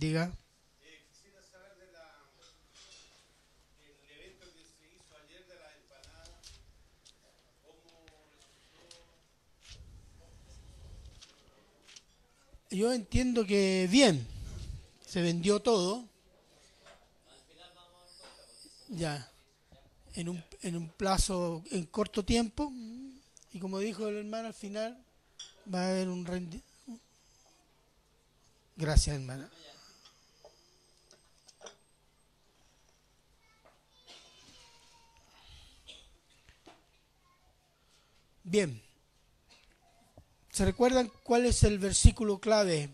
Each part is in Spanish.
Diga. Quisiera saber del evento que se hizo ayer de la empanada, cómo resultó. Yo entiendo que bien, se vendió todo, ya, en un plazo, en corto tiempo, y como dijo el hermano al final, va a haber un rendimiento. Gracias, hermana. Bien, ¿se recuerdan cuál es el versículo clave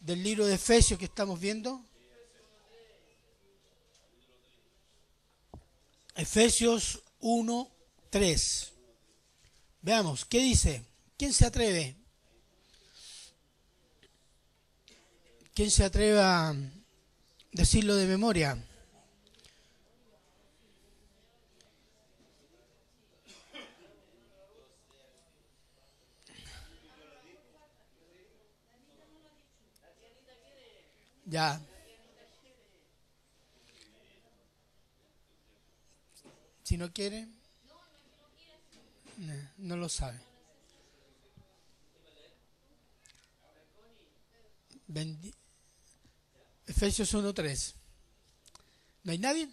del libro de Efesios que estamos viendo? Efesios 1:3. Veamos, ¿qué dice? ¿Quién se atreve? ¿Quién se atreve a decirlo de memoria? Ya. Si no quiere, no lo sabe. Efesios 1:3. ¿No hay nadie?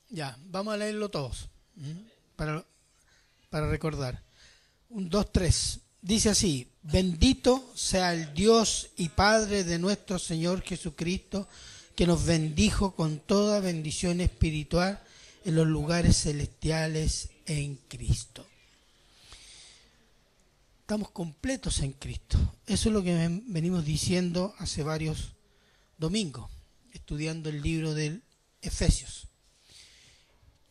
Ya, vamos a leerlo todos. Para, para recordar. 1, 2, 3. Dice así: bendito sea el Dios y Padre de nuestro Señor Jesucristo, que nos bendijo con toda bendición espiritual en los lugares celestiales en Cristo. Estamos completos en Cristo. Eso es lo que venimos diciendo hace varios domingos, estudiando el libro de Efesios.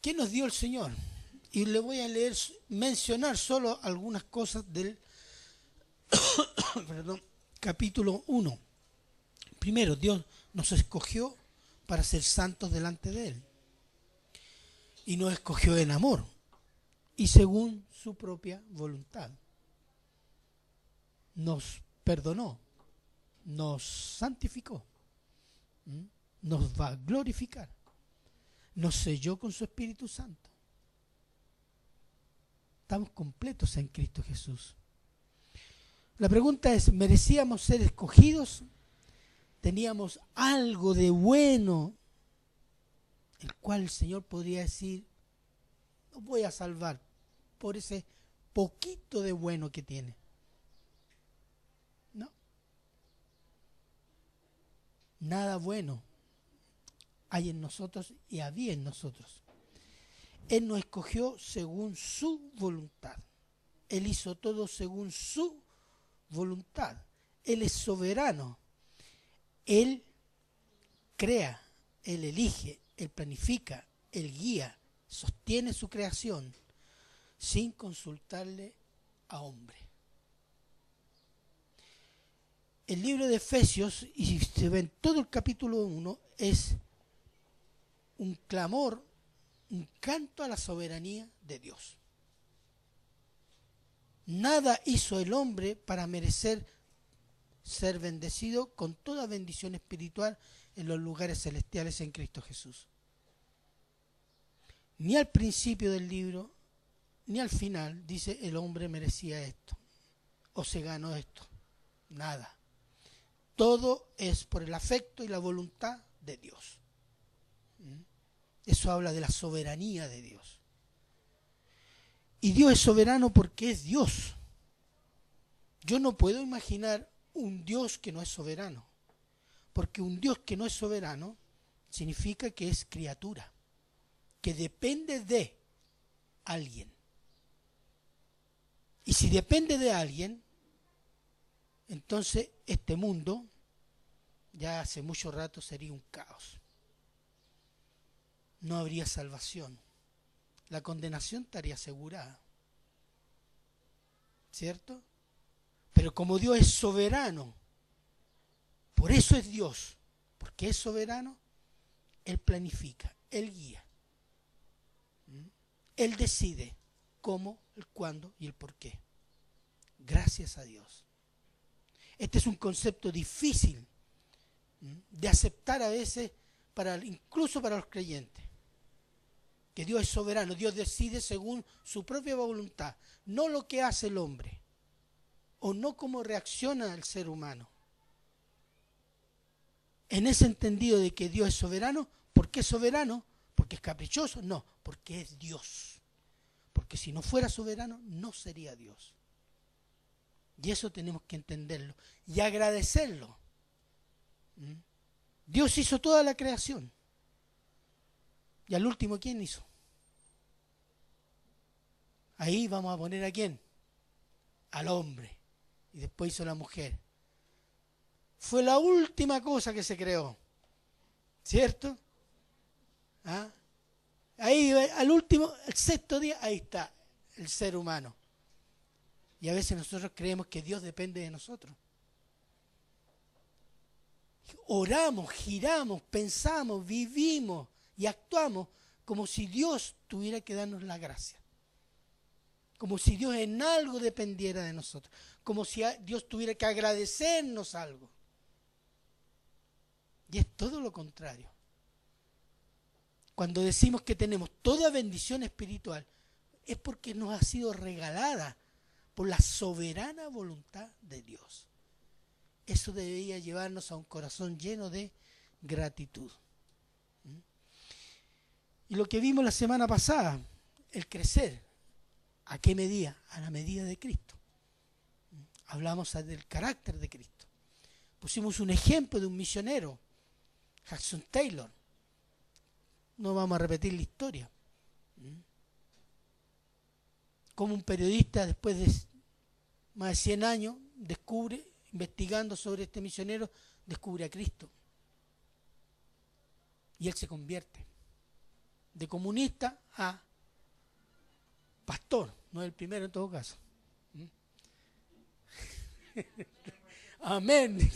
¿Qué nos dio el Señor? Y le voy a mencionar solo algunas cosas del capítulo 1. Primero, Dios nos escogió para ser santos delante de Él. Y nos escogió en amor y según su propia voluntad. Nos perdonó, nos santificó, nos va a glorificar, nos selló con su Espíritu Santo. Estamos completos en Cristo Jesús. La pregunta es, ¿merecíamos ser escogidos? ¿Teníamos algo de bueno el cual el Señor podría decir, no voy a salvar por ese poquito de bueno que tiene? No. Nada bueno hay en nosotros y había en nosotros. Él nos escogió según su voluntad. Él hizo todo según su voluntad. Él es soberano. Él crea, Él elige, Él planifica, Él guía, sostiene su creación sin consultarle a hombre. El libro de Efesios, y se ve en todo el capítulo 1, es un clamor, un canto a la soberanía de Dios. Nada hizo el hombre para merecer ser bendecido con toda bendición espiritual en los lugares celestiales en Cristo Jesús. Ni al principio del libro, ni al final dice el hombre merecía esto o se ganó esto. Nada. Todo es por el afecto y la voluntad de Dios. Eso habla de la soberanía de Dios. Y Dios es soberano porque es Dios. Yo no puedo imaginar un Dios que no es soberano. Porque un Dios que no es soberano significa que es criatura, que depende de alguien. Y si depende de alguien, entonces este mundo ya hace mucho rato sería un caos. No habría salvación. La condenación estaría asegurada. ¿Cierto? Pero como Dios es soberano, por eso es Dios, porque es soberano, Él planifica, Él guía. Él decide cómo, el cuándo y el por qué. Gracias a Dios. Este es un concepto difícil de aceptar a veces, incluso para los creyentes. Que Dios es soberano, Dios decide según su propia voluntad, no lo que hace el hombre, o no cómo reacciona el ser humano. En ese entendido de que Dios es soberano, ¿por qué es soberano? ¿Porque es caprichoso? No, porque es Dios. Porque si no fuera soberano, no sería Dios. Y eso tenemos que entenderlo y agradecerlo. Dios hizo toda la creación. Y al último, ¿quién hizo? Ahí vamos a poner ¿a quién? Al hombre. Y después hizo la mujer. Fue la última cosa que se creó. ¿Cierto? ¿Ah? Ahí, al último, el sexto día, ahí está el ser humano. Y a veces nosotros creemos que Dios depende de nosotros. Oramos, giramos, pensamos, vivimos y actuamos como si Dios tuviera que darnos la gracia. Como si Dios en algo dependiera de nosotros. Como si Dios tuviera que agradecernos algo. Y es todo lo contrario. Cuando decimos que tenemos toda bendición espiritual, es porque nos ha sido regalada por la soberana voluntad de Dios. Eso debería llevarnos a un corazón lleno de gratitud. Y lo que vimos la semana pasada, el crecer, ¿a qué medida? A la medida de Cristo. Hablamos del carácter de Cristo. Pusimos un ejemplo de un misionero, Hudson Taylor. No vamos a repetir la historia. Como un periodista, después de más de 100 años, descubre, investigando sobre este misionero, descubre a Cristo. Y él se convierte de comunista a pastor. No es el primero en todo caso. Amén.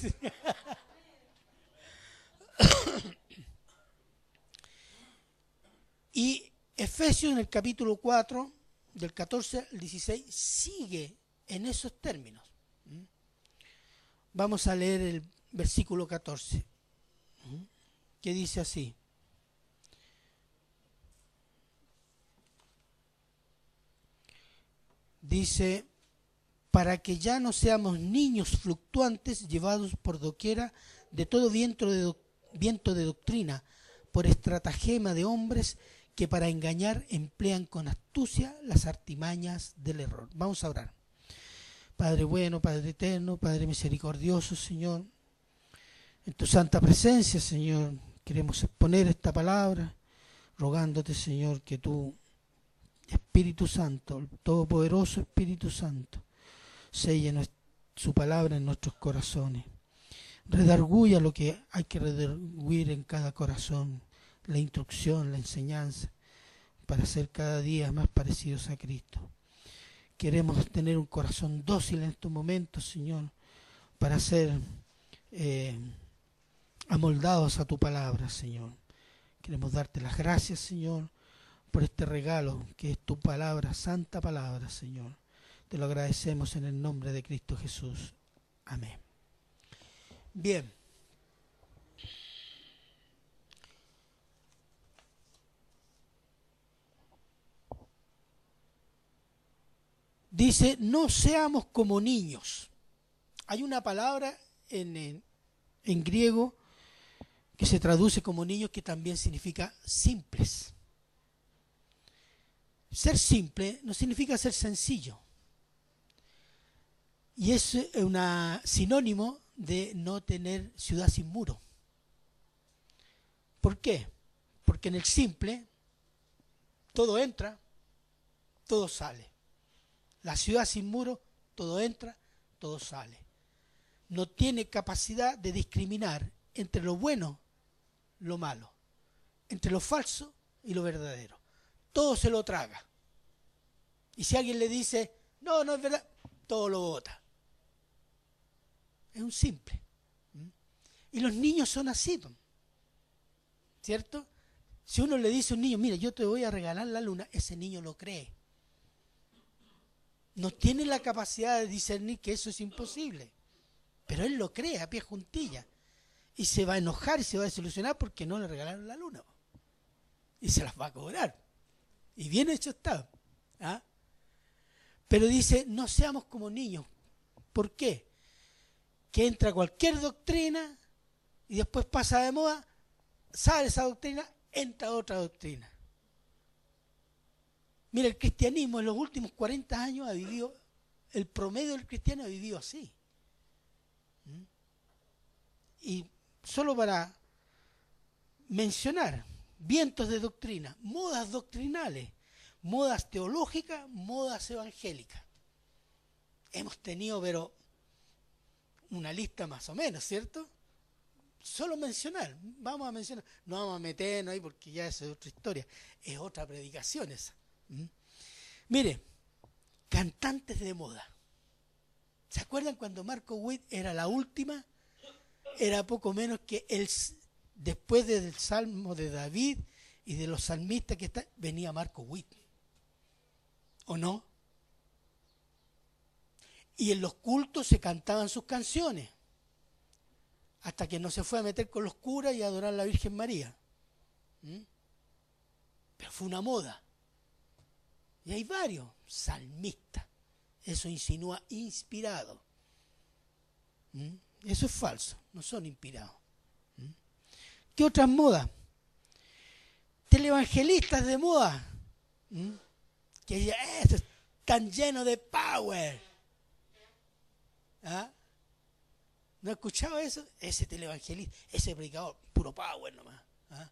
Y Efesios en el capítulo 4, del 14 al 16, sigue en esos términos. Vamos a leer el versículo 14, que dice así. Dice, para que ya no seamos niños fluctuantes llevados por doquiera de todo viento de doctrina, por estratagema de hombres que para engañar emplean con astucia las artimañas del error. Vamos a orar. Padre bueno, Padre eterno, Padre misericordioso, Señor, en tu santa presencia, Señor, queremos exponer esta palabra, rogándote, Señor, que tú, Espíritu Santo, el todopoderoso Espíritu Santo, selle su palabra en nuestros corazones. Redarguya lo que hay que redarguir en cada corazón, la instrucción, la enseñanza, para ser cada día más parecidos a Cristo. Queremos tener un corazón dócil en estos momentos, Señor, para ser amoldados a tu palabra, Señor. Queremos darte las gracias, Señor, por este regalo que es tu palabra, santa palabra, Señor. Te lo agradecemos en el nombre de Cristo Jesús. Amén. Bien. Dice, no seamos como niños. Hay una palabra en griego que se traduce como niños que también significa simples. Ser simple no significa ser sencillo. Y es un sinónimo de no tener ciudad sin muro. ¿Por qué? Porque en el simple todo entra, todo sale. La ciudad sin muro, todo entra, todo sale. No tiene capacidad de discriminar entre lo bueno y lo malo, entre lo falso y lo verdadero. Todo se lo traga. Y si alguien le dice, no, no es verdad, todo lo bota. Es un simple. Y los niños son así, ¿cierto? Si uno le dice a un niño, mira, yo te voy a regalar la luna, ese niño lo cree. No tiene la capacidad de discernir que eso es imposible. Pero él lo cree a pie juntilla. Y se va a enojar y se va a desilusionar porque no le regalaron la luna. Y se las va a cobrar. Y bien hecho está. ¿Ah? Pero dice, no seamos como niños. ¿Por qué? Que entra cualquier doctrina y después pasa de moda, sale esa doctrina, entra otra doctrina. Mira, el cristianismo en los últimos 40 años ha vivido, el promedio del cristiano ha vivido así. Y solo para mencionar, vientos de doctrina, modas doctrinales, modas teológicas, modas evangélicas. Hemos tenido, pero una lista más o menos, ¿cierto? Solo mencionar, vamos a mencionar, no vamos a meternos ahí porque ya es otra historia, es otra predicación esa. Mire, cantantes de moda. ¿Se acuerdan cuando Marco Witt era la última? Era poco menos que después del Salmo de David y de los salmistas que están, venía Marco Witt. ¿O no? Y en los cultos se cantaban sus canciones, hasta que no se fue a meter con los curas y a adorar a la Virgen María. Pero fue una moda. Y hay varios salmistas. Eso insinúa inspirado. Eso es falso, no son inspirados. ¿Qué otras modas? Televangelistas de moda. Que están llenos de power. ¿Ah? ¿No has escuchado eso? Ese televangelista, ese predicador, puro power nomás. ¿Ah?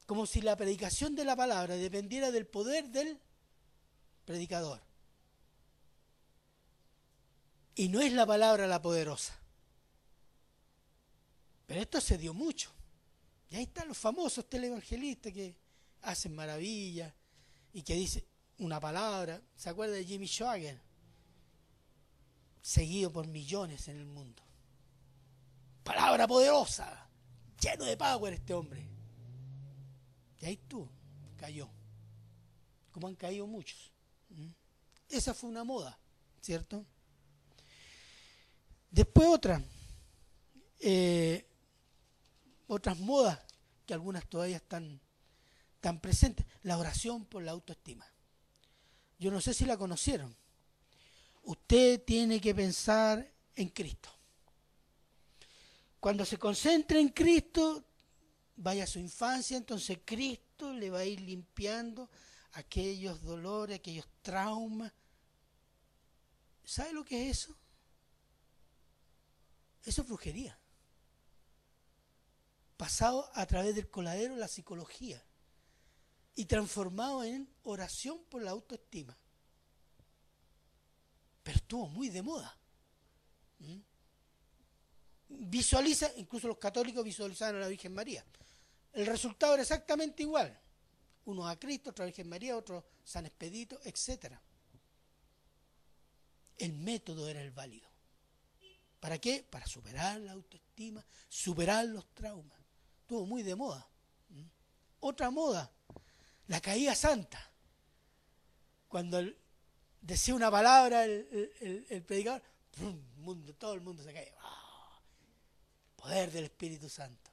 Como si la predicación de la palabra dependiera del poder del predicador. Y no es la palabra la poderosa. Pero esto se dio mucho. Y ahí están los famosos televangelistas que hacen maravillas y que dicen una palabra. ¿Se acuerda de Jimmy Swaggart? Seguido por millones en el mundo. Palabra poderosa, lleno de power este hombre. Y ahí cayó. Como han caído muchos. Esa fue una moda, ¿cierto? Después otras modas que algunas todavía están presentes. La oración por la autoestima. Yo no sé si la conocieron. Usted tiene que pensar en Cristo. Cuando se concentre en Cristo, vaya a su infancia, entonces Cristo le va a ir limpiando aquellos dolores, aquellos traumas. ¿Sabe lo que es eso? Eso es brujería. Pasado a través del coladero de la psicología y transformado en oración por la autoestima. Pero estuvo muy de moda. Visualiza, incluso los católicos visualizaban a la Virgen María. El resultado era exactamente igual. Unos a Cristo, otros a la Virgen María, otros San Expedito, etc. El método era el válido. ¿Para qué? Para superar la autoestima, superar los traumas. Estuvo muy de moda. Otra moda, la caída santa. Cuando decía una palabra el predicador, todo el mundo se cae. ¡Oh! Poder del Espíritu Santo.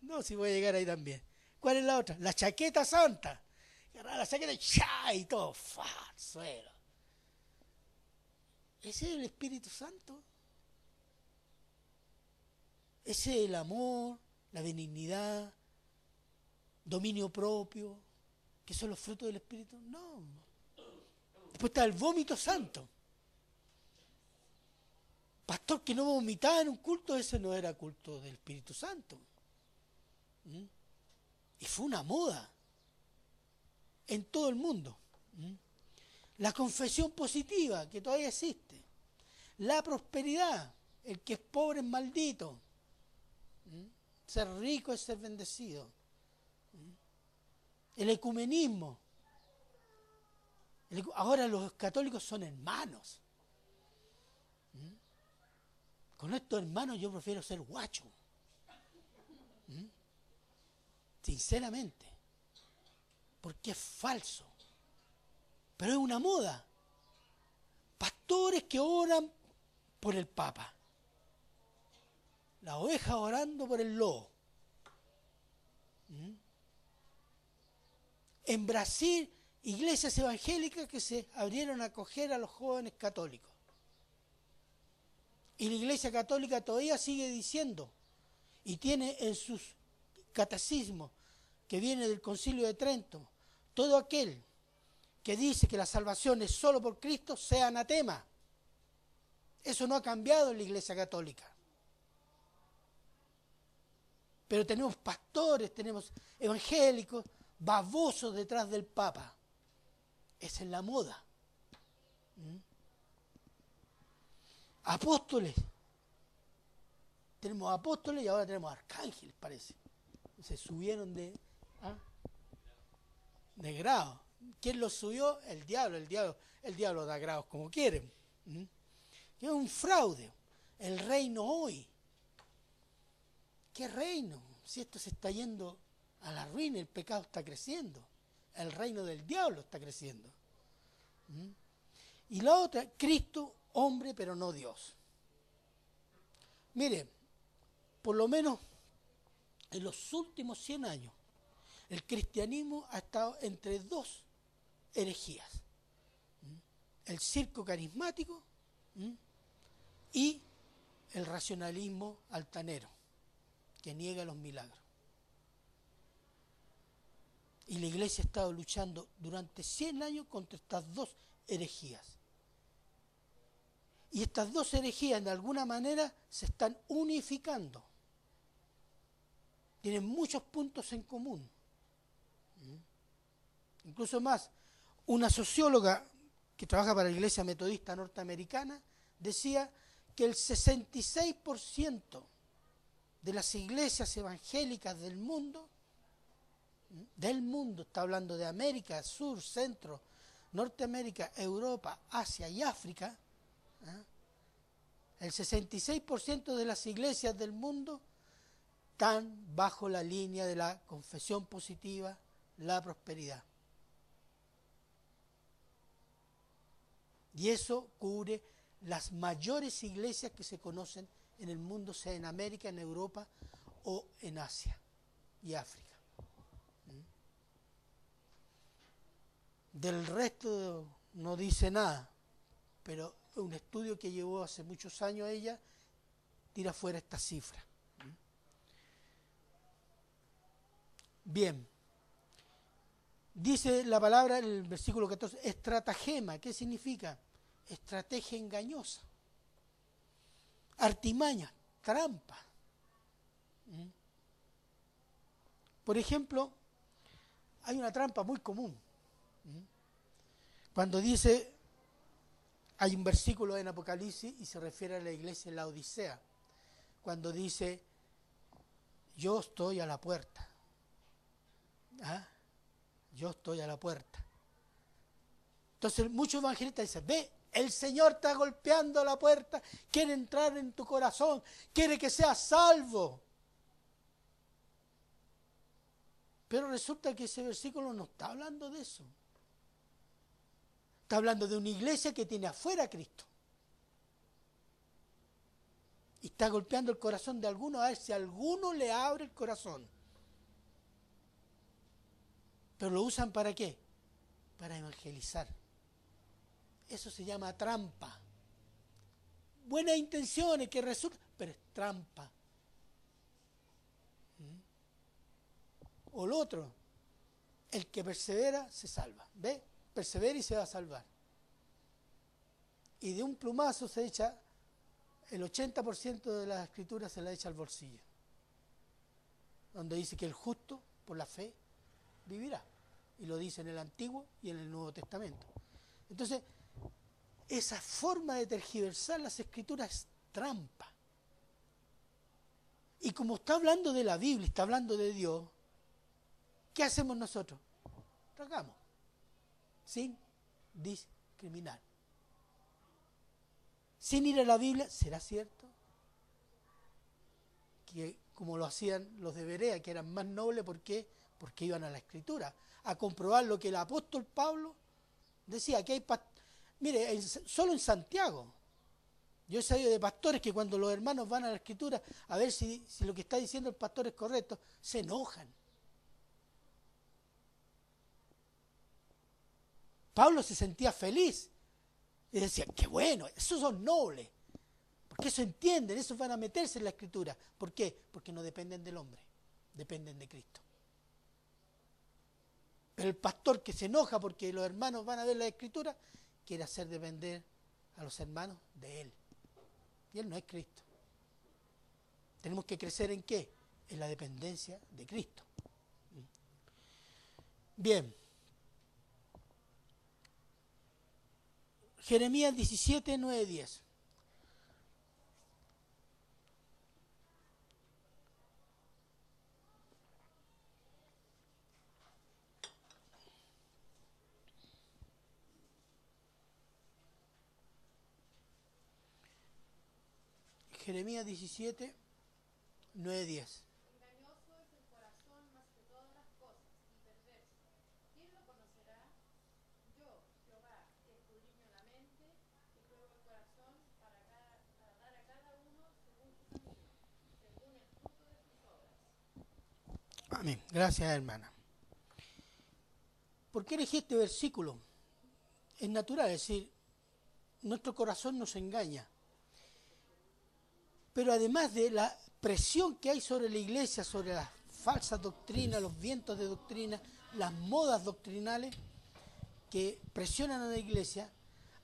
No, si voy a llegar ahí también. ¿Cuál es la otra? La chaqueta santa. Agarrar la chaqueta y todo, al suelo. Ese es el Espíritu Santo. Ese es el amor, la benignidad, dominio propio, que son los frutos del Espíritu. No. Después está el vómito santo. Pastor que no vomitaba en un culto, ese no era culto del Espíritu Santo. Y fue una moda en todo el mundo. La confesión positiva, que todavía existe. La prosperidad, el que es pobre es maldito. Ser rico es ser bendecido. El ecumenismo. Ahora los católicos son hermanos. Con estos hermanos yo prefiero ser guacho. Sinceramente. Porque es falso. Pero es una moda. Pastores que oran por el Papa. La oveja orando por el lobo. En Brasil, iglesias evangélicas que se abrieron a acoger a los jóvenes católicos. Y la Iglesia Católica todavía sigue diciendo, y tiene en sus catecismos, que viene del Concilio de Trento, todo aquel que dice que la salvación es solo por Cristo, sea anatema. Eso no ha cambiado en la Iglesia Católica. Pero tenemos pastores, tenemos evangélicos, babosos detrás del Papa. Esa es la moda. Apóstoles. Tenemos apóstoles y ahora tenemos arcángeles, parece. Se subieron de grado. ¿Quién los subió? El diablo. El diablo da grados como quieren. Es un fraude. El reino hoy. ¿Qué reino? Si esto se está yendo a la ruina, el pecado está creciendo. El reino del diablo está creciendo. Y la otra, Cristo, hombre, pero no Dios. Mire, por lo menos en los últimos 100 años, el cristianismo ha estado entre dos herejías. El circo carismático y el racionalismo altanero, que niega los milagros. Y la Iglesia ha estado luchando durante 100 años contra estas dos herejías. Y estas dos herejías de alguna manera se están unificando. Tienen muchos puntos en común. Incluso más, una socióloga que trabaja para la Iglesia Metodista Norteamericana decía que el 66% de las iglesias evangélicas del mundo, está hablando de América, Sur, Centro, Norteamérica, Europa, Asia y África, el 66% de las iglesias del mundo están bajo la línea de la confesión positiva, la prosperidad. Y eso cubre las mayores iglesias que se conocen en el mundo, sea en América, en Europa o en Asia y África. Del resto no dice nada, pero un estudio que llevó hace muchos años ella tira fuera esta cifra. Bien, dice la palabra en el versículo 14, estratagema. ¿Qué significa? Estrategia engañosa, artimaña, trampa. Por ejemplo, hay una trampa muy común. Cuando dice, hay un versículo en Apocalipsis y se refiere a la iglesia en la Odisea, cuando dice, yo estoy a la puerta. Yo estoy a la puerta. Entonces muchos evangelistas dicen, ve, el Señor está golpeando la puerta, quiere entrar en tu corazón, quiere que seas salvo. Pero resulta que ese versículo no está hablando de eso. Está hablando de una iglesia que tiene afuera a Cristo. Y está golpeando el corazón de alguno a ver si alguno le abre el corazón. ¿Pero lo usan para qué? Para evangelizar. Eso se llama trampa. Buenas intenciones que resultan, pero es trampa. O lo otro, el que persevera se salva. ¿Ve? Persevera y se va a salvar. Y de un plumazo se echa, el 80% de las escrituras se la echa al bolsillo. Donde dice que el justo, por la fe, vivirá. Y lo dice en el Antiguo y en el Nuevo Testamento. Entonces, esa forma de tergiversar las escrituras es trampa. Y como está hablando de la Biblia, está hablando de Dios, ¿qué hacemos nosotros? Tragamos, sin discriminar. Sin ir a la Biblia, ¿será cierto? Que como lo hacían los de Berea, que eran más nobles, ¿por qué? Porque iban a la Escritura, a comprobar lo que el apóstol Pablo decía, que hay... Mire, solo en Santiago Yo he sabido de pastores que cuando los hermanos van a la Escritura a ver si lo que está diciendo el pastor es correcto, se enojan. Pablo se sentía feliz y decía, qué bueno, esos son nobles, porque eso entienden, esos van a meterse en la Escritura. ¿Por qué? Porque no dependen del hombre, dependen de Cristo. Pero el pastor que se enoja porque los hermanos van a ver la Escritura, quiere hacer depender a los hermanos de él. Y él no es Cristo. Tenemos que crecer ¿en qué? En la dependencia de Cristo. Bien. Jeremías 17, 9, 10. Jeremías 17, 9, 10. Engañoso es el corazón más que todas las cosas y perverso. ¿Quién lo conocerá? Yo, Jehová, que escudriño la mente, que pruebo el corazón para dar a cada uno según su camino, según el fruto de sus obras. Amén. Gracias, hermana. ¿Por qué elegí este versículo? Es natural, es decir, nuestro corazón nos engaña. Pero además de la presión que hay sobre la iglesia, sobre las falsas doctrinas, los vientos de doctrina, las modas doctrinales que presionan a la iglesia,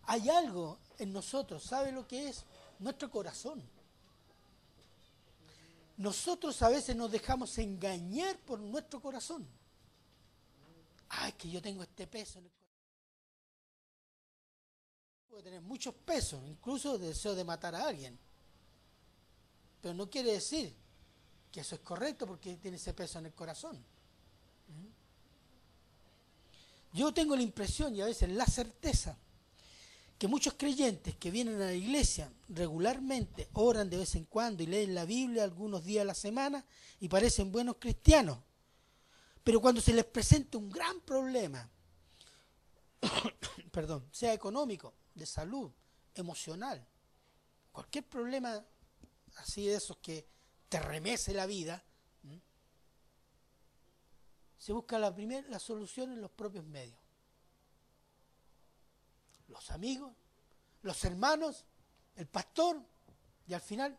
hay algo en nosotros, ¿sabe lo que es? Nuestro corazón. Nosotros a veces nos dejamos engañar por nuestro corazón. Es que yo tengo este peso en el corazón. Puedo tener muchos pesos, incluso deseo de matar a alguien. Pero no quiere decir que eso es correcto porque tiene ese peso en el corazón. Yo tengo la impresión y a veces la certeza que muchos creyentes que vienen a la iglesia regularmente, oran de vez en cuando y leen la Biblia algunos días a la semana y parecen buenos cristianos. Pero cuando se les presenta un gran problema, sea económico, de salud, emocional, cualquier problema así de esos que te remece la vida, se busca la solución en los propios medios. Los amigos, los hermanos, el pastor, y al final,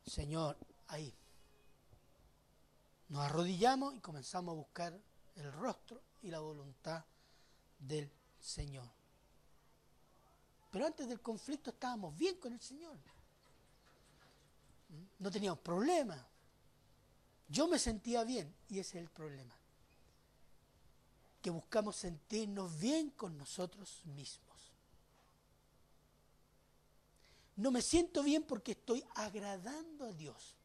Señor, ahí. Nos arrodillamos y comenzamos a buscar el rostro y la voluntad del Señor. Pero antes del conflicto estábamos bien con el Señor. No teníamos problemas. Yo me sentía bien y ese es el problema. Que buscamos sentirnos bien con nosotros mismos. No me siento bien porque estoy agradando a Dios.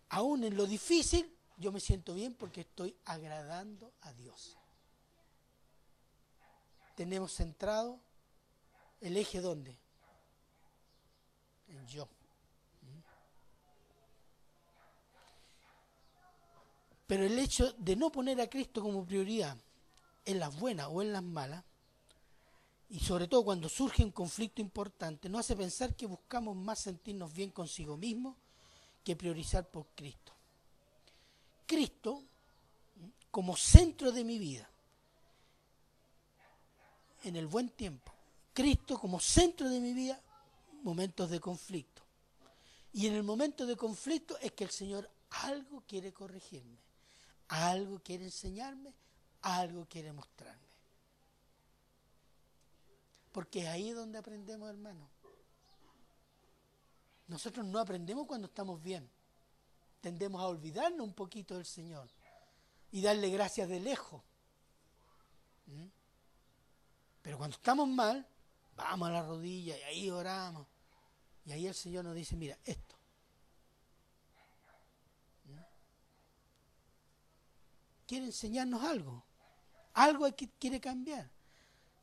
Aún en lo difícil, yo me siento bien porque estoy agradando a Dios. Tenemos centrado el eje ¿dónde? En yo. Pero el hecho de no poner a Cristo como prioridad en las buenas o en las malas, y sobre todo cuando surge un conflicto importante, nos hace pensar que buscamos más sentirnos bien consigo mismos que priorizar por Cristo. Cristo como centro de mi vida, en el buen tiempo. Cristo como centro de mi vida, momentos de conflicto. Y en el momento de conflicto es que el Señor algo quiere corregirme, algo quiere enseñarme, algo quiere mostrarme. Porque es ahí donde aprendemos, hermano. Nosotros no aprendemos cuando estamos bien. Tendemos a olvidarnos un poquito del Señor y darle gracias de lejos. Pero cuando estamos mal, vamos a la rodilla y ahí oramos. Y ahí el Señor nos dice, mira, esto. Quiere enseñarnos algo. Algo que quiere cambiar.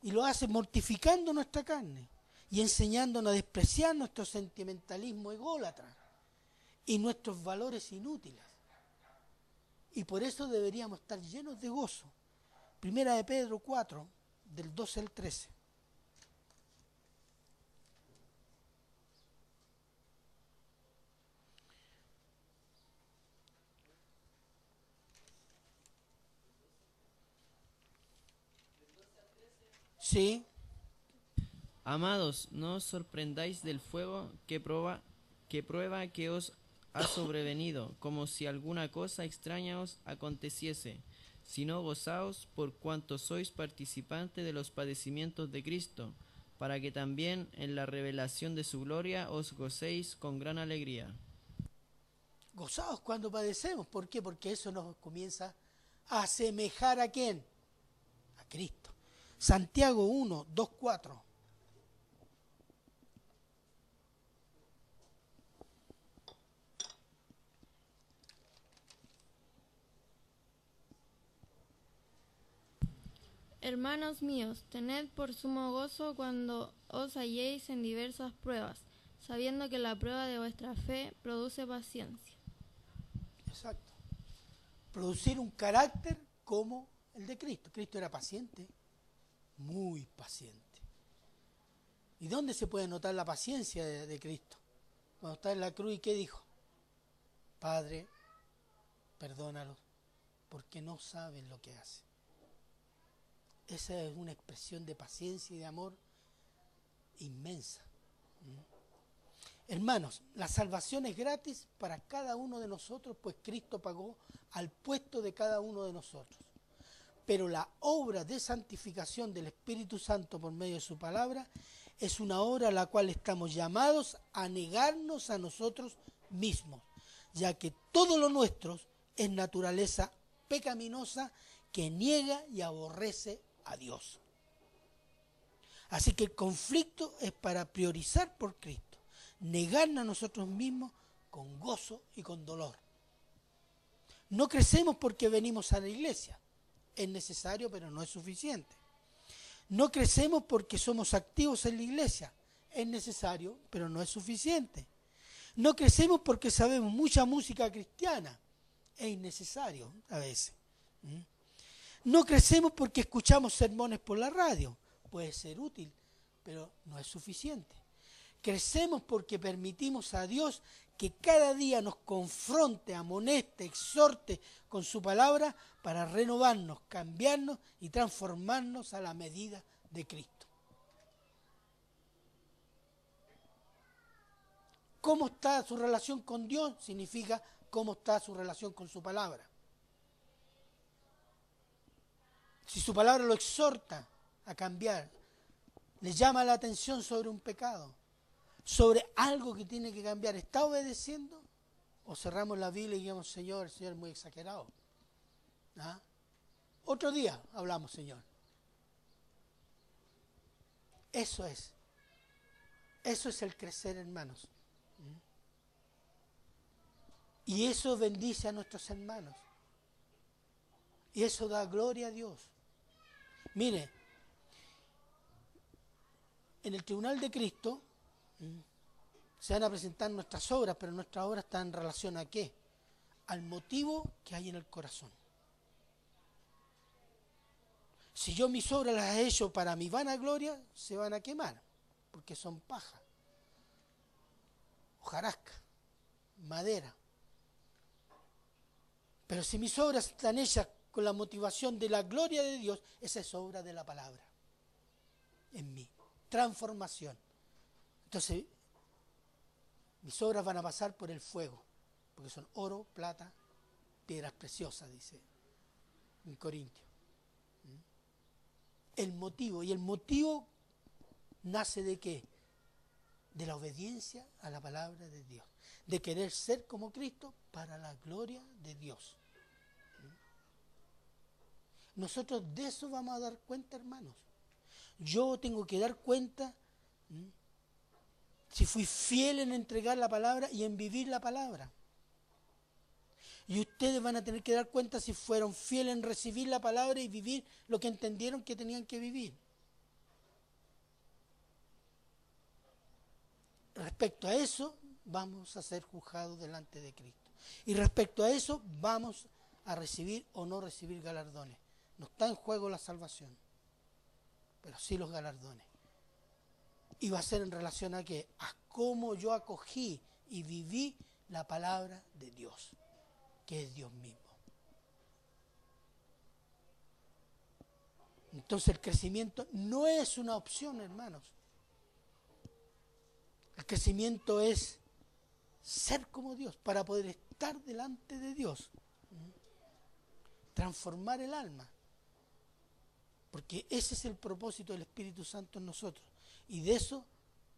Y lo hace mortificando nuestra carne y enseñándonos a despreciar nuestro sentimentalismo ególatra y nuestros valores inútiles. Y por eso deberíamos estar llenos de gozo. Primera de Pedro 4, del 12 al 13. Sí, Amados, no os sorprendáis del fuego que prueba que os ha sobrevenido, como si alguna cosa extraña os aconteciese, sino gozaos por cuanto sois participantes de los padecimientos de Cristo, para que también en la revelación de su gloria os gocéis con gran alegría. gozados cuando padecemos. ¿Por qué? Porque eso nos comienza a asemejar ¿a quién? A Cristo. Santiago 1, 2, 4. Hermanos míos, tened por sumo gozo cuando os halléis en diversas pruebas, sabiendo que la prueba de vuestra fe produce paciencia. Exacto. Producir un carácter como el de Cristo. Cristo era paciente, muy paciente. ¿Y dónde se puede notar la paciencia de Cristo? Cuando está en la cruz, ¿y qué dijo? Padre, perdónalos, porque no saben lo que hacen. Esa es una expresión de paciencia y de amor inmensa. Hermanos, la salvación es gratis para cada uno de nosotros, pues Cristo pagó al puesto de cada uno de nosotros. Pero la obra de santificación del Espíritu Santo por medio de su palabra es una obra a la cual estamos llamados a negarnos a nosotros mismos, ya que todo lo nuestro es naturaleza pecaminosa que niega y aborrece a Dios. Así que el conflicto es para priorizar por Cristo, negarnos a nosotros mismos con gozo y con dolor. No crecemos porque venimos a la iglesia, es necesario pero no es suficiente. No crecemos porque somos activos en la iglesia, es necesario pero no es suficiente. No crecemos porque sabemos mucha música cristiana, es innecesario a veces. No crecemos porque escuchamos sermones por la radio, puede ser útil, pero no es suficiente. Crecemos porque permitimos a Dios que cada día nos confronte, amoneste, exhorte con su palabra para renovarnos, cambiarnos y transformarnos a la medida de Cristo. ¿Cómo está su relación con Dios? Significa cómo está su relación con su palabra. Si su palabra lo exhorta a cambiar, le llama la atención sobre un pecado, sobre algo que tiene que cambiar, ¿está obedeciendo? ¿O cerramos la Biblia y digamos, Señor, el Señor es muy exagerado? ¿Ah? Otro día hablamos, Señor. Eso es el crecer, hermanos. Y eso bendice a nuestros hermanos. Y eso da gloria a Dios. Mire, en el tribunal de Cristo se van a presentar nuestras obras, pero nuestras obras están en relación ¿a qué? Al motivo que hay en el corazón. Si yo mis obras las he hecho para mi vanagloria, se van a quemar, porque son paja, hojarasca, madera. Pero si mis obras están hechas con la motivación de la gloria de Dios, esa es obra de la palabra en mí, transformación. Entonces, mis obras van a pasar por el fuego, porque son oro, plata, piedras preciosas, dice en Corintios. El motivo nace ¿de qué? De la obediencia a la palabra de Dios, de querer ser como Cristo para la gloria de Dios. Nosotros de eso vamos a dar cuenta, hermanos. Yo tengo que dar cuenta si fui fiel en entregar la palabra y en vivir la palabra. Y ustedes van a tener que dar cuenta si fueron fieles en recibir la palabra y vivir lo que entendieron que tenían que vivir. Respecto a eso, vamos a ser juzgados delante de Cristo. Y respecto a eso, vamos a recibir o no recibir galardones. No está en juego la salvación, pero sí los galardones. Y va a ser en relación a qué? A cómo yo acogí y viví la palabra de Dios, que es Dios mismo. Entonces el crecimiento no es una opción, hermanos. El crecimiento es ser como Dios para poder estar delante de Dios. Transformar el alma. Porque ese es el propósito del Espíritu Santo en nosotros. Y de eso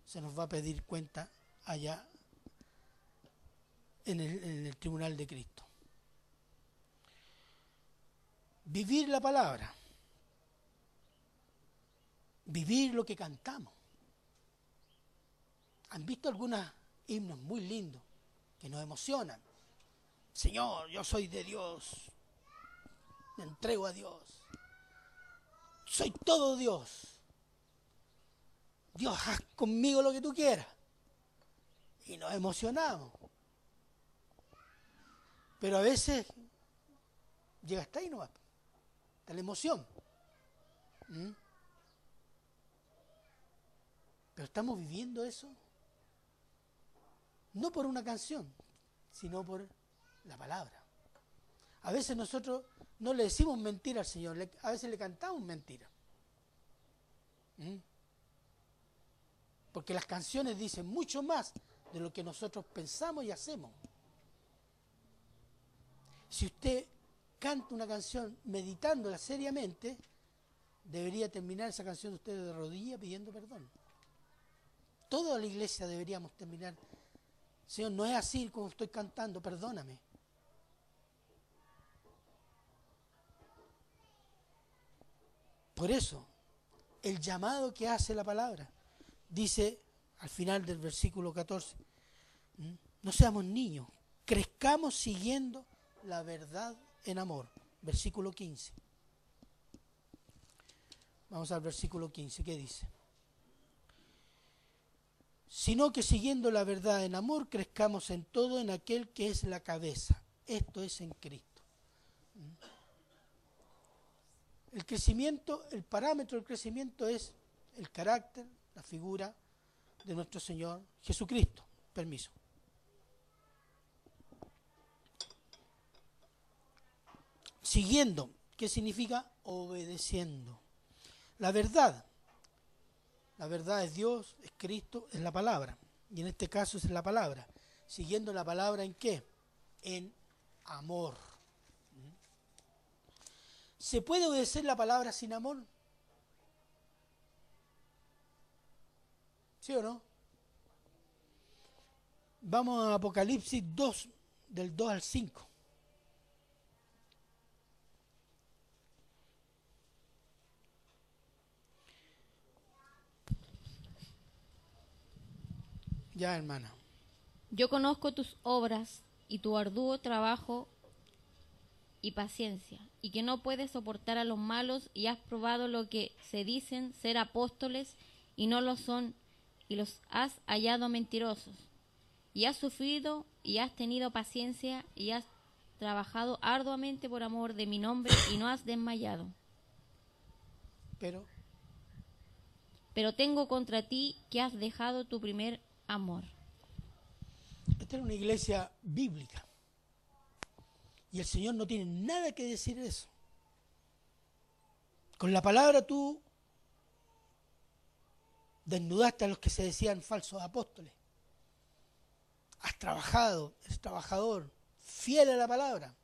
se nos va a pedir cuenta allá en el tribunal de Cristo. Vivir la palabra. Vivir lo que cantamos. ¿Han visto algunos himnos muy lindos que nos emocionan? Señor, yo soy de Dios. Me entrego a Dios. Soy todo Dios. Dios, haz conmigo lo que tú quieras. Y nos emocionamos. Pero a veces llega hasta ahí nomás. Hasta la emoción. Pero estamos viviendo eso. No por una canción, sino por la palabra. A veces nosotros no le decimos mentira al Señor, a veces le cantamos mentira. Porque las canciones dicen mucho más de lo que nosotros pensamos y hacemos. Si usted canta una canción meditándola seriamente, debería terminar esa canción de usted de rodillas pidiendo perdón. Toda la iglesia deberíamos terminar. Señor, no es así como estoy cantando, perdóname. Por eso, el llamado que hace la palabra, dice al final del versículo 14, no seamos niños, crezcamos siguiendo la verdad en amor. Versículo 15. Vamos al versículo 15, ¿qué dice? Sino que siguiendo la verdad en amor, crezcamos en todo en aquel que es la cabeza. Esto es en Cristo. El crecimiento, el parámetro del crecimiento es el carácter, la figura de nuestro Señor Jesucristo. Permiso. Siguiendo, ¿qué significa? Obedeciendo. La verdad es Dios, es Cristo, es la palabra. Y en este caso es la palabra. Siguiendo la palabra ¿en qué? En amor. ¿Se puede obedecer la palabra sin amor? ¿Sí o no? Vamos a Apocalipsis 2, del 2 al 5. Ya, hermana. Yo conozco tus obras y tu arduo trabajo y paciencia, y que no puedes soportar a los malos, y has probado lo que se dicen ser apóstoles y no lo son, y los has hallado mentirosos. Y has sufrido y has tenido paciencia y has trabajado arduamente por amor de mi nombre y no has desmayado. Pero tengo contra ti que has dejado tu primer amor. Esta es una iglesia bíblica. Y el Señor no tiene nada que decir de eso. Con la palabra tú desnudaste a los que se decían falsos apóstoles. Has trabajado, eres trabajador, fiel a la palabra.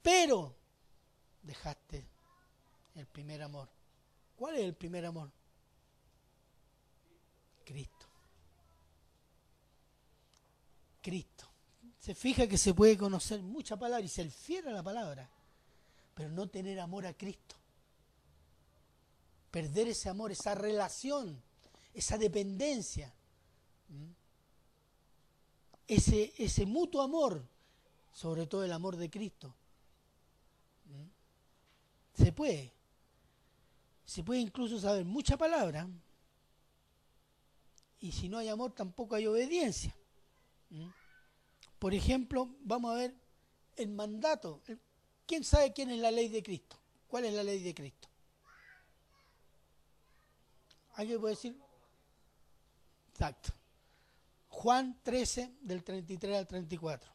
Pero dejaste el primer amor. ¿Cuál es el primer amor? Cristo. Cristo. Se fija que se puede conocer mucha palabra y ser fiel a la palabra, pero no tener amor a Cristo. Perder ese amor, esa relación, esa dependencia. Ese mutuo amor, sobre todo el amor de Cristo. Se puede incluso saber mucha palabra, y si no hay amor tampoco hay obediencia. Por ejemplo, vamos a ver el mandato. ¿Quién sabe quién es la ley de Cristo? ¿Cuál es la ley de Cristo? ¿Alguien puede decir? Exacto. Juan 13, del 33 al 34.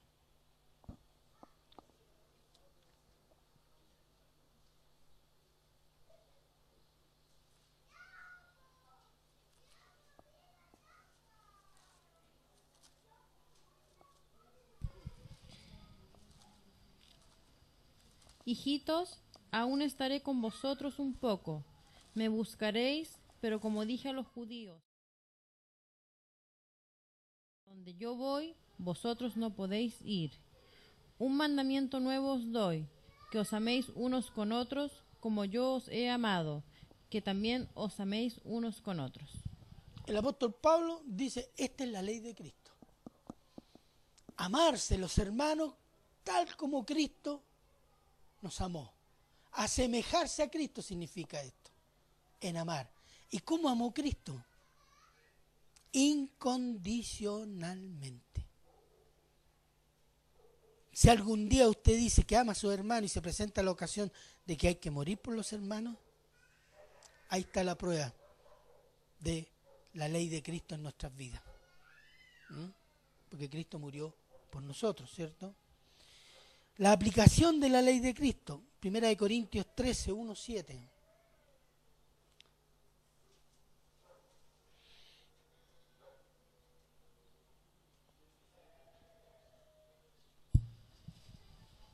Hijitos, aún estaré con vosotros un poco. Me buscaréis, pero como dije a los judíos, donde yo voy, vosotros no podéis ir. Un mandamiento nuevo os doy, que os améis unos con otros, como yo os he amado, que también os améis unos con otros. El apóstol Pablo dice, esta es la ley de Cristo. Amarse los hermanos tal como Cristo nos amó. Asemejarse a Cristo significa esto, en amar. ¿Y cómo amó Cristo? Incondicionalmente. Si algún día usted dice que ama a su hermano y se presenta la ocasión de que hay que morir por los hermanos, ahí está la prueba de la ley de Cristo en nuestras vidas. Porque Cristo murió por nosotros, ¿cierto? La aplicación de la ley de Cristo, 1 Corintios 13, 1, 7.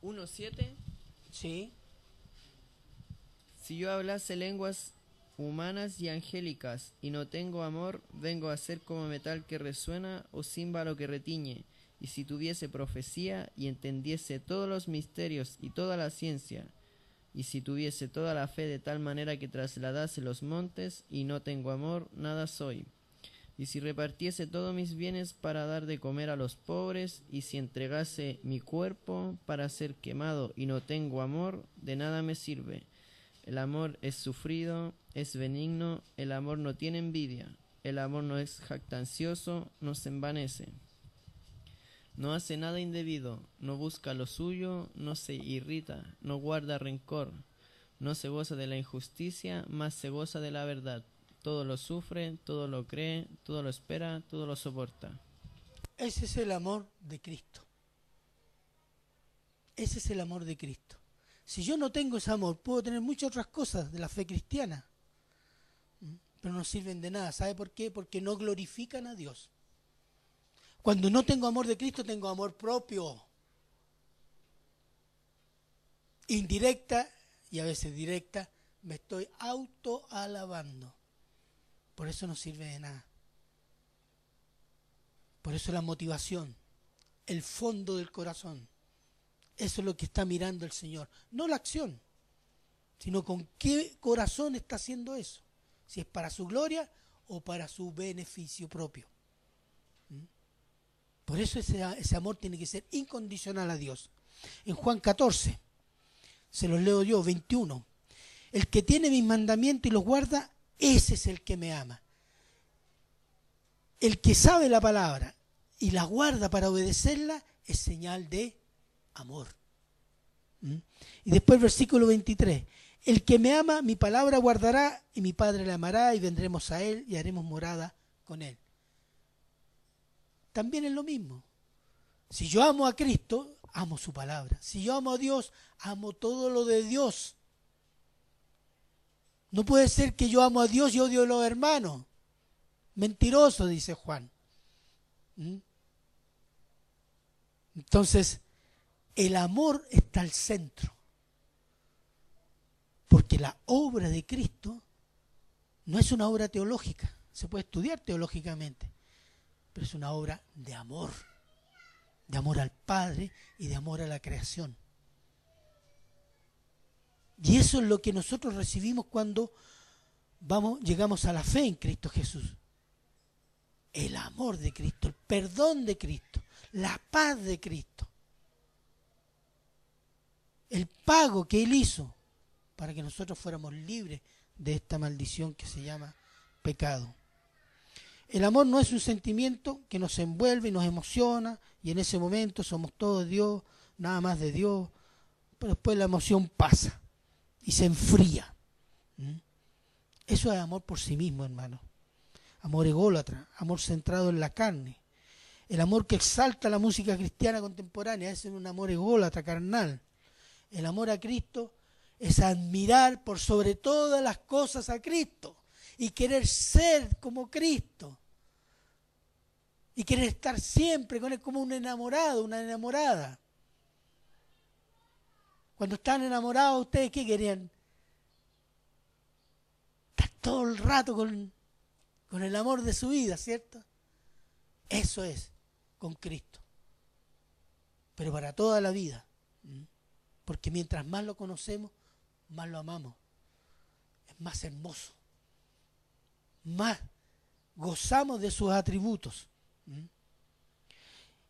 ¿1:7? Sí. Si yo hablase lenguas humanas y angélicas, y no tengo amor, vengo a ser como metal que resuena o címbalo que retiñe. Y si tuviese profecía, y entendiese todos los misterios y toda la ciencia, y si tuviese toda la fe de tal manera que trasladase los montes, y no tengo amor, nada soy. Y si repartiese todos mis bienes para dar de comer a los pobres, y si entregase mi cuerpo para ser quemado, y no tengo amor, de nada me sirve. El amor es sufrido, es benigno, el amor no tiene envidia, el amor no es jactancioso, no se envanece. No hace nada indebido, no busca lo suyo, no se irrita, no guarda rencor, no se goza de la injusticia, mas se goza de la verdad. Todo lo sufre, todo lo cree, todo lo espera, todo lo soporta. Ese es el amor de Cristo. Ese es el amor de Cristo. Si yo no tengo ese amor, puedo tener muchas otras cosas de la fe cristiana, pero no sirven de nada. ¿Sabe por qué? Porque no glorifican a Dios. Cuando no tengo amor de Cristo, tengo amor propio. Indirecta y a veces directa, me estoy autoalabando. Por eso no sirve de nada. Por eso la motivación, el fondo del corazón. Eso es lo que está mirando el Señor. No la acción, sino con qué corazón está haciendo eso. Si es para su gloria o para su beneficio propio. Por eso ese amor tiene que ser incondicional a Dios. En Juan 14, se los leo yo, 21. El que tiene mis mandamientos y los guarda, ese es el que me ama. El que sabe la palabra y la guarda para obedecerla es señal de amor. Y después el versículo 23. El que me ama, mi palabra guardará y mi Padre le amará y vendremos a él y haremos morada con él. También es lo mismo. Si yo amo a Cristo, amo su palabra. Si yo amo a Dios, amo todo lo de Dios. No puede ser que yo amo a Dios y odio a los hermanos. Mentiroso, dice Juan. Entonces, el amor está al centro. Porque la obra de Cristo no es una obra teológica. Se puede estudiar teológicamente. Pero es una obra de amor al Padre y de amor a la creación. Y eso es lo que nosotros recibimos cuando llegamos a la fe en Cristo Jesús. El amor de Cristo, el perdón de Cristo, la paz de Cristo. El pago que Él hizo para que nosotros fuéramos libres de esta maldición que se llama pecado. El amor no es un sentimiento que nos envuelve y nos emociona y en ese momento somos todos Dios, nada más de Dios, pero después la emoción pasa y se enfría. Eso es amor por sí mismo, hermano. Amor ególatra, amor centrado en la carne. El amor que exalta la música cristiana contemporánea, ese es un amor ególatra, carnal. El amor a Cristo es admirar por sobre todas las cosas a Cristo. Y querer ser como Cristo. Y querer estar siempre con Él como un enamorado, una enamorada. Cuando estaban enamorados, ¿ustedes qué querían? Estar todo el rato con el amor de su vida, ¿cierto? Eso es con Cristo. Pero para toda la vida. Porque mientras más lo conocemos, más lo amamos. Es más hermoso. Más gozamos de sus atributos.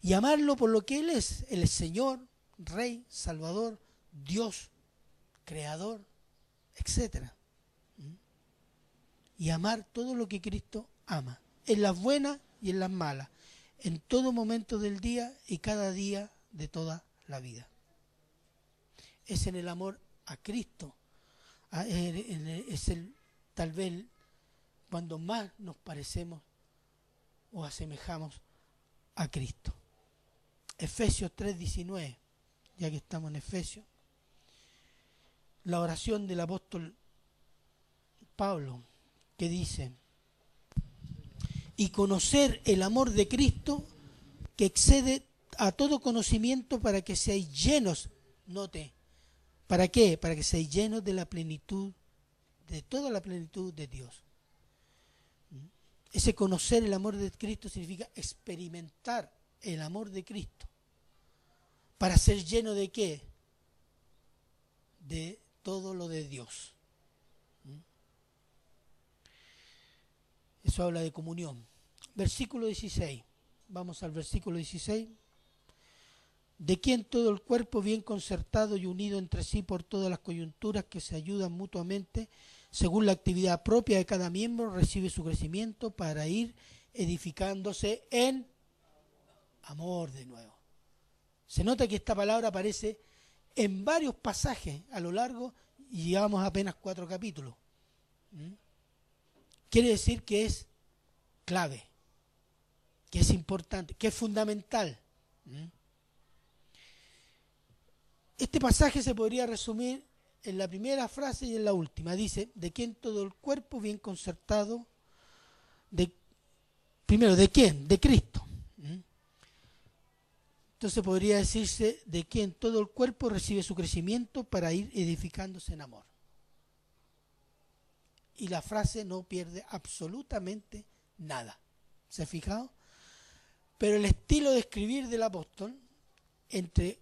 Y amarlo por lo que Él es. Él es Señor, Rey, Salvador, Dios, Creador, etc. Y amar todo lo que Cristo ama. En las buenas y en las malas. En todo momento del día y cada día de toda la vida. Es en el amor a Cristo. Es tal vez cuando más nos parecemos o asemejamos a Cristo. Efesios 3:19, ya que estamos en Efesios. La oración del apóstol Pablo, que dice: y conocer el amor de Cristo que excede a todo conocimiento, para que seáis llenos, note, ¿para qué? Para que seáis llenos de la plenitud, de toda la plenitud de Dios. Ese conocer el amor de Cristo significa experimentar el amor de Cristo. ¿Para ser lleno de qué? De todo lo de Dios. Eso habla de comunión. Versículo 16. Vamos al versículo 16. De quien todo el cuerpo bien concertado y unido entre sí por todas las coyunturas que se ayudan mutuamente, según la actividad propia de cada miembro, recibe su crecimiento para ir edificándose en amor de nuevo. Se nota que esta palabra aparece en varios pasajes a lo largo y llevamos apenas 4 capítulos. Quiere decir que es clave, que es importante, que es fundamental. Este pasaje se podría resumir en la primera frase y en la última. Dice, de quien todo el cuerpo bien concertado, primero, ¿de quién? De Cristo. Entonces podría decirse, de quien todo el cuerpo recibe su crecimiento para ir edificándose en amor. Y la frase no pierde absolutamente nada. ¿Se ha fijado? Pero el estilo de escribir del apóstol, entre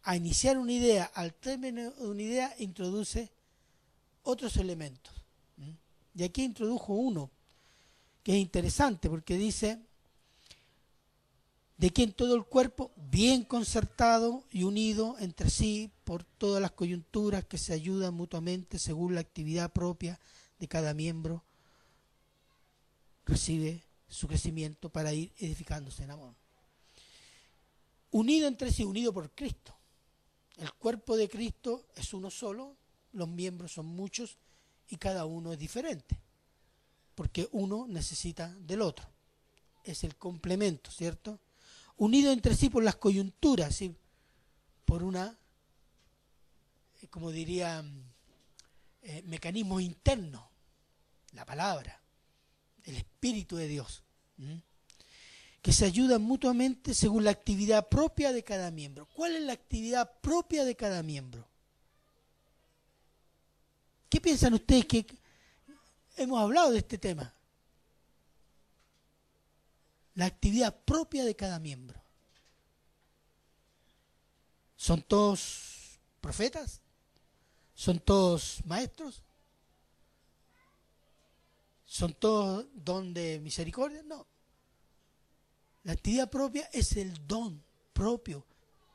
a iniciar una idea, al término de una idea, introduce otros elementos. Y aquí introdujo uno, que es interesante, porque dice, de quien todo el cuerpo, bien concertado y unido entre sí por todas las coyunturas que se ayudan mutuamente según la actividad propia de cada miembro, recibe su crecimiento para ir edificándose en amor. Unido entre sí, unido por Cristo. El cuerpo de Cristo es uno solo, los miembros son muchos y cada uno es diferente, porque uno necesita del otro. Es el complemento, ¿cierto? Unido entre sí por las coyunturas, ¿sí? Por una, como diría, mecanismo interno, la palabra, el Espíritu de Dios, que se ayudan mutuamente según la actividad propia de cada miembro. ¿Cuál es la actividad propia de cada miembro? ¿Qué piensan ustedes que hemos hablado de este tema? La actividad propia de cada miembro. ¿Son todos profetas? ¿Son todos maestros? ¿Son todos don de misericordia? No. La actividad propia es el don propio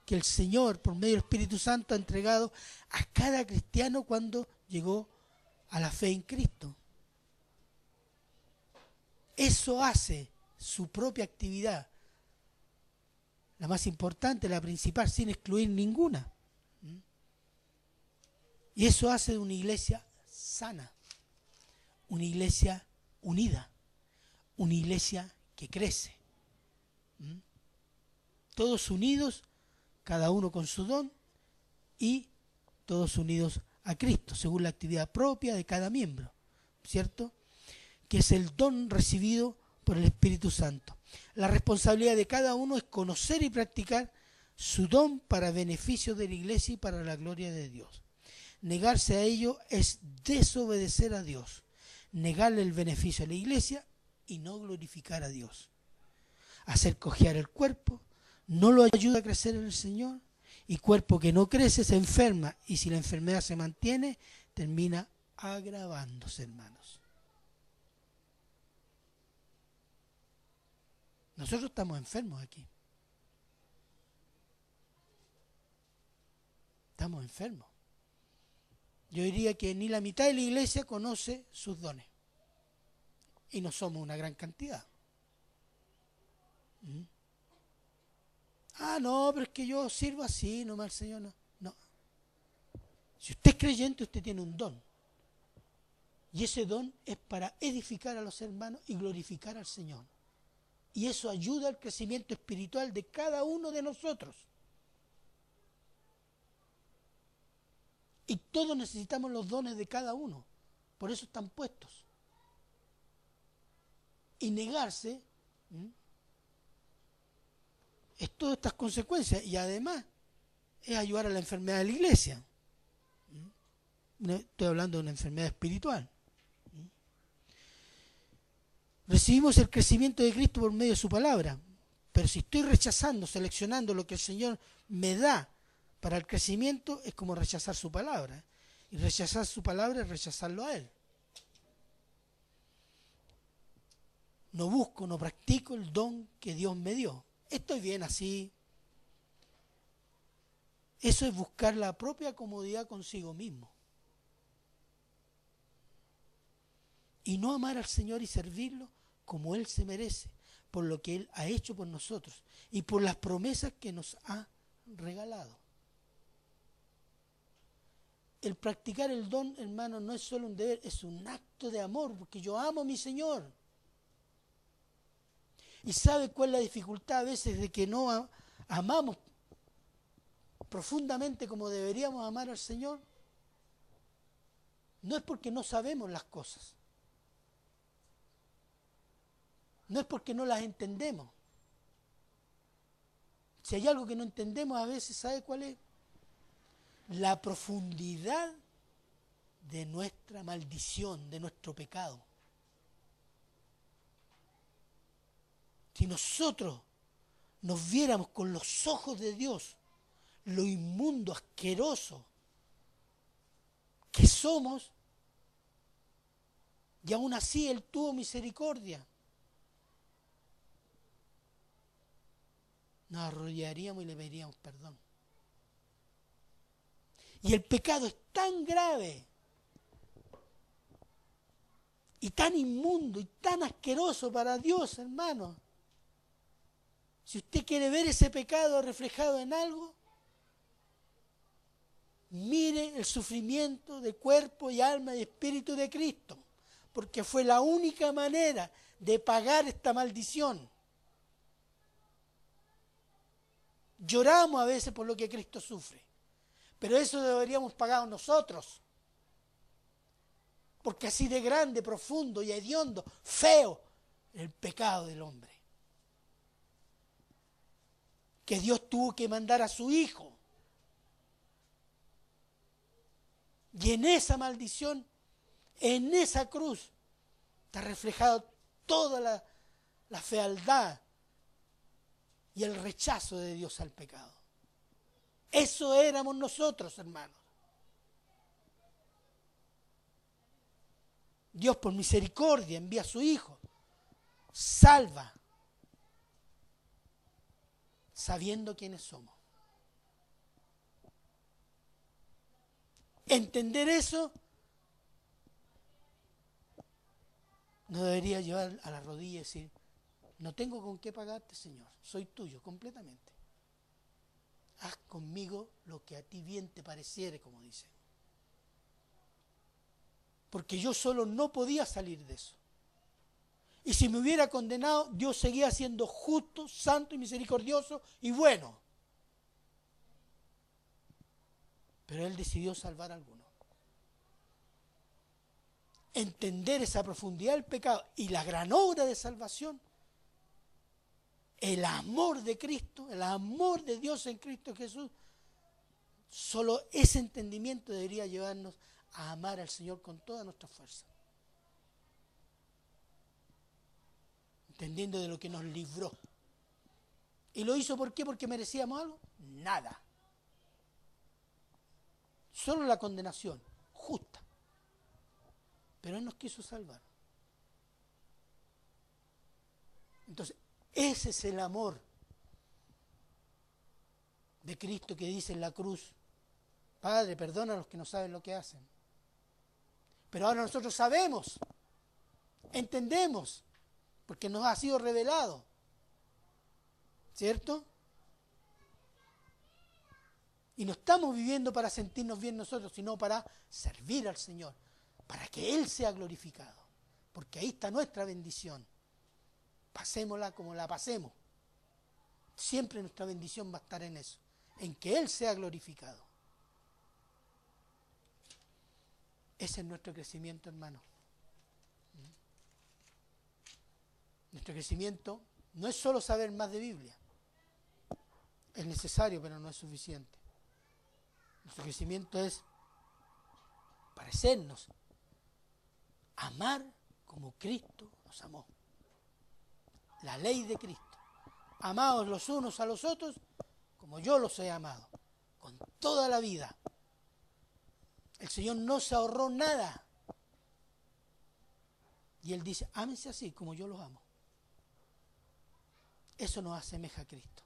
que el Señor, por medio del Espíritu Santo, ha entregado a cada cristiano cuando llegó a la fe en Cristo. Eso hace su propia actividad, la más importante, la principal, sin excluir ninguna. Y eso hace de una iglesia sana, una iglesia unida, una iglesia que crece. Todos unidos, cada uno con su don, y todos unidos a Cristo, según la actividad propia de cada miembro, ¿cierto? Que es el don recibido por el Espíritu Santo. La responsabilidad de cada uno es conocer y practicar su don para beneficio de la iglesia y para la gloria de Dios. Negarse a ello es desobedecer a Dios, negarle el beneficio a la iglesia y no glorificar a Dios. Hacer cojear el cuerpo no lo ayuda a crecer en el Señor, y cuerpo que no crece se enferma, y si la enfermedad se mantiene, termina agravándose, hermanos. Nosotros estamos enfermos aquí. Estamos enfermos. Yo diría que ni la mitad de la iglesia conoce sus dones. Y no somos una gran cantidad. Ah, no, pero es que yo sirvo así, nomás el Señor no. No. Si usted es creyente, usted tiene un don. Y ese don es para edificar a los hermanos y glorificar al Señor. Y eso ayuda al crecimiento espiritual de cada uno de nosotros. Y todos necesitamos los dones de cada uno. Por eso están puestos. Y negarse es todas estas consecuencias. Y además es ayudar a la enfermedad de la iglesia. Estoy hablando de una enfermedad espiritual. Recibimos el crecimiento de Cristo por medio de su palabra. Pero si estoy rechazando, seleccionando lo que el Señor me da para el crecimiento, es como rechazar su palabra. Y rechazar su palabra es rechazarlo a Él. No busco, no practico el don que Dios me dio. Estoy bien así. Eso es buscar la propia comodidad consigo mismo. Y no amar al Señor y servirlo como Él se merece, por lo que Él ha hecho por nosotros y por las promesas que nos ha regalado. El practicar el don, hermano, no es solo un deber, es un acto de amor, porque yo amo a mi Señor. ¿Y sabe cuál es la dificultad a veces de que no amamos profundamente como deberíamos amar al Señor? No es porque no sabemos las cosas. No es porque no las entendemos. Si hay algo que no entendemos a veces, ¿sabe cuál es? La profundidad de nuestra maldición, de nuestro pecado. Si nosotros nos viéramos con los ojos de Dios, lo inmundo, asqueroso que somos, y aún así Él tuvo misericordia, nos arrodillaríamos y le pediríamos perdón. Y el pecado es tan grave y tan inmundo y tan asqueroso para Dios, hermano. Si usted quiere ver ese pecado reflejado en algo, mire el sufrimiento de cuerpo y alma y espíritu de Cristo, porque fue la única manera de pagar esta maldición. Lloramos a veces por lo que Cristo sufre, pero eso deberíamos pagar nosotros, porque así de grande, profundo y hediondo, feo, el pecado del hombre, que Dios tuvo que mandar a su Hijo. Y en esa maldición, en esa cruz, está reflejado toda la fealdad y el rechazo de Dios al pecado. Eso éramos nosotros, hermanos. Dios por misericordia envía a su Hijo, salva, sabiendo quiénes somos. Entender eso nos debería llevar a la rodilla y decir: no tengo con qué pagarte, Señor, soy tuyo completamente. Haz conmigo lo que a ti bien te pareciere, como dice. Porque yo solo no podía salir de eso. Y si me hubiera condenado, Dios seguía siendo justo, santo y misericordioso y bueno. Pero Él decidió salvar a algunos. Entender esa profundidad del pecado y la gran obra de salvación el amor de Cristo, el amor de Dios en Cristo Jesús, solo ese entendimiento debería llevarnos a amar al Señor con toda nuestra fuerza. Entendiendo de lo que nos libró. ¿Y lo hizo por qué? ¿Porque merecíamos algo? Nada. Solo la condenación, justa. Pero Él nos quiso salvar. Entonces, ese es el amor de Cristo que dice en la cruz: Padre, perdona a los que no saben lo que hacen. Pero ahora nosotros sabemos, entendemos, porque nos ha sido revelado. ¿Cierto? Y no estamos viviendo para sentirnos bien nosotros, sino para servir al Señor, para que Él sea glorificado. Porque ahí está nuestra bendición. Pasémosla como la pasemos. Siempre nuestra bendición va a estar en eso, en que Él sea glorificado. Ese es nuestro crecimiento, hermano. Nuestro crecimiento no es solo saber más de Biblia. Es necesario, pero no es suficiente. Nuestro crecimiento es parecernos, amar como Cristo nos amó. La ley de Cristo. Amaos los unos a los otros como yo los he amado, con toda la vida. El Señor no se ahorró nada. Y Él dice: ámense así como yo los amo. Eso nos asemeja a Cristo.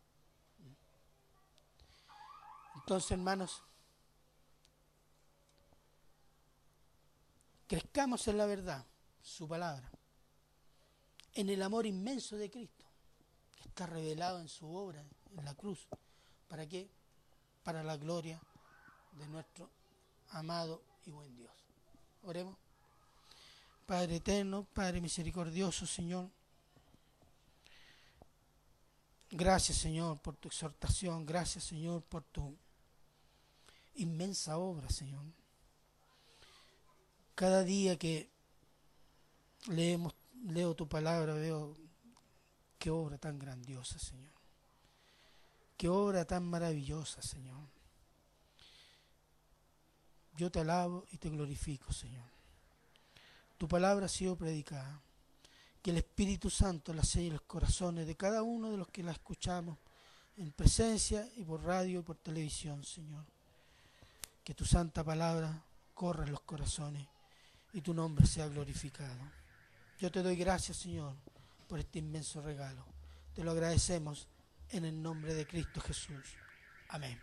Entonces, hermanos, crezcamos en la verdad, su palabra, en el amor inmenso de Cristo, que está revelado en su obra, en la cruz. ¿Para qué? Para la gloria de nuestro amado y buen Dios. Oremos. Padre eterno, Padre misericordioso, Señor, gracias, Señor, por tu exhortación. Gracias, Señor, por tu inmensa obra, Señor. Cada día que leo tu palabra, veo qué obra tan grandiosa, Señor. Qué obra tan maravillosa, Señor. Yo te alabo y te glorifico, Señor. Tu palabra ha sido predicada. Que el Espíritu Santo la selle en los corazones de cada uno de los que la escuchamos en presencia y por radio y por televisión, Señor. Que tu santa palabra corra en los corazones y tu nombre sea glorificado. Yo te doy gracias, Señor, por este inmenso regalo. Te lo agradecemos en el nombre de Cristo Jesús. Amén.